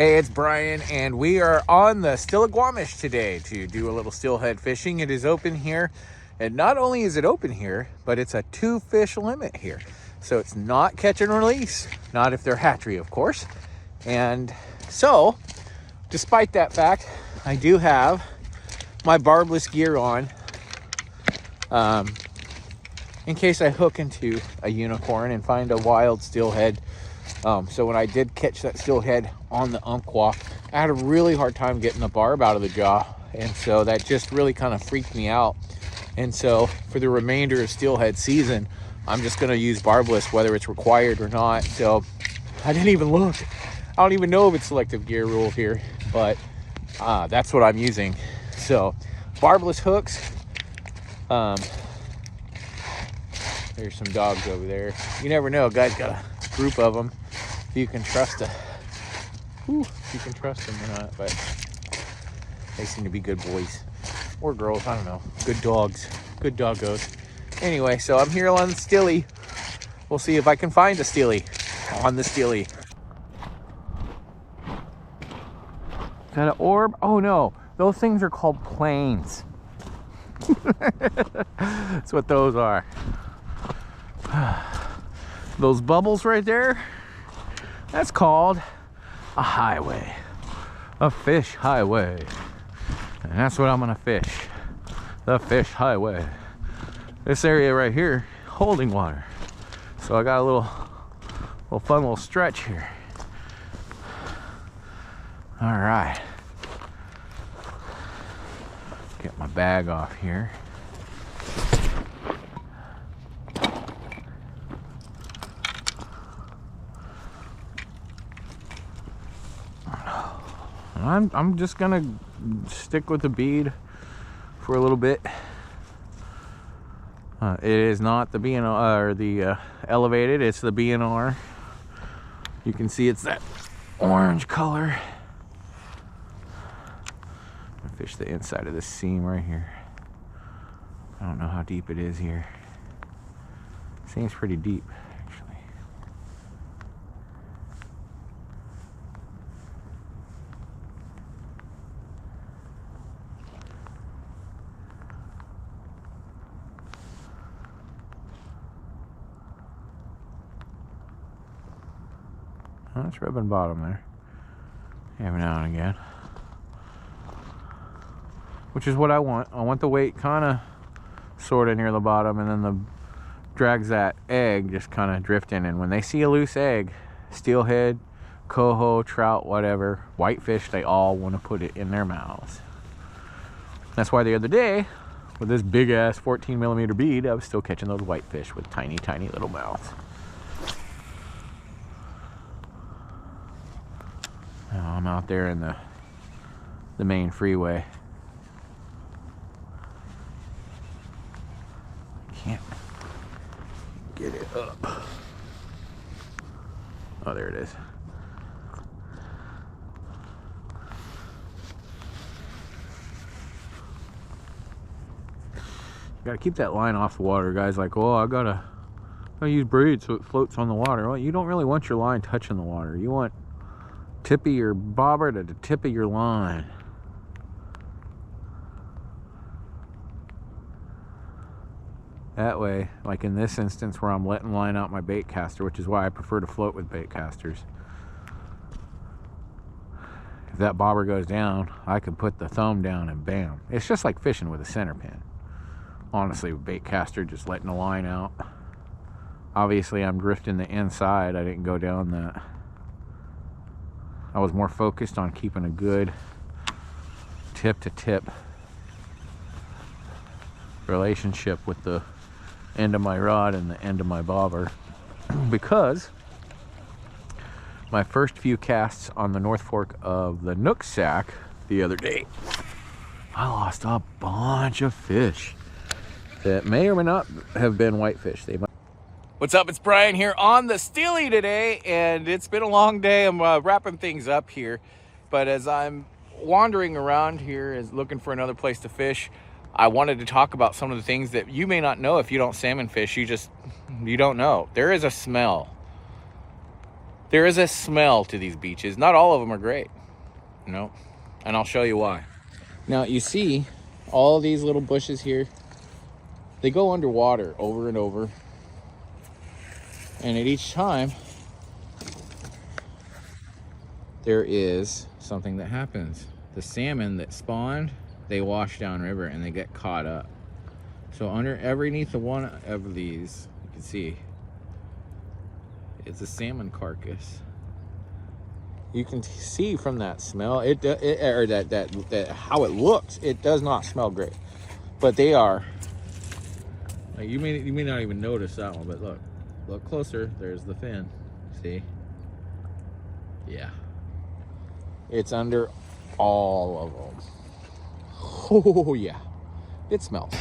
Hey, it's Brian, and we are on the Stillaguamish today to do a little steelhead fishing. It is open here, and not only is it open here, but it's a 2-fish limit here. So it's not catch and release, not if they're hatchery, of course. And so, despite that fact, I do have my barbless gear on in case I hook into a unicorn and find a wild steelhead. So when I did catch that steelhead on the Umpqua, I had a really hard time getting the barb out of the jaw. And so that just really kind of freaked me out. And so for the remainder of steelhead season, I'm just going to use barbless, whether it's required or not. So I didn't even look. I don't even know if it's selective gear rule here, but that's what I'm using. So barbless hooks. There's some dogs over there. You never know. A guy's got a group of them. If you can trust them or not, but they seem to be good boys or girls. I don't know. Good dogs, good doggos. Anyway, so I'm here on the Stilly. We'll see if I can find a Stilly on the Stilly. Is that an orb? Oh no, those things are called planes. That's what those are. Those bubbles right there, that's called a highway, a fish highway. And that's what I'm gonna fish, the fish highway. This area right here, holding water. So I got a little fun little stretch here. All right, get my bag off here. I'm just gonna stick with the bead for a little bit. It is not the BNR or the elevated, it's the BNR. You can see it's that orange color. I'm gonna fish the inside of this seam right here. I don't know how deep it is here. Seems pretty deep, actually. Oh, it's rubbing bottom there every now and again, which is what I want. I want the weight kind of sort of near the bottom, and then the drags that egg just kind of drifting. And when they see a loose egg, steelhead, coho, trout, whatever, whitefish, they all want to put it in their mouths. That's why the other day with this big ass 14mm bead, I was still catching those whitefish with tiny little mouths. Now I'm out there in the main freeway. Can't get it up. Oh, there it is. You gotta keep that line off the water. Guys like, oh, I gotta use braid so it floats on the water. Well, you don't really want your line touching the water. You want tip of your bobber to the tip of your line. That way, like in this instance where I'm letting line out my bait caster, which is why I prefer to float with bait casters. If that bobber goes down, I can put the thumb down and bam. It's just like fishing with a center pin. Honestly, with bait caster, just letting the line out. Obviously, I'm drifting the inside. I didn't go down that. I was more focused on keeping a good tip to tip relationship with the end of my rod and the end of my bobber, because my first few casts on the North Fork of the Nooksack the other day, I lost a bunch of fish that may or may not have been whitefish. They might. What's up? It's Brian here on the Steely today, and it's been a long day. I'm wrapping things up here, but as I'm wandering around here is looking for another place to fish, I wanted to talk about some of the things that you may not know if you don't salmon fish. You don't know. There is a smell There is a smell to these beaches. Not all of them are great, you know, and I'll show you why. Now, you see all these little bushes here, they go underwater over and over. And at each time, there is something that happens. The salmon that spawned, they wash downriver and they get caught up. So underneath the one of these, you can see, it's a salmon carcass. You can see from that smell, or that how it looks, it does not smell great. But they are, like, you may not even notice that one, but look closer, there's the fin, see? Yeah. It's under all of them. Oh yeah, it smells.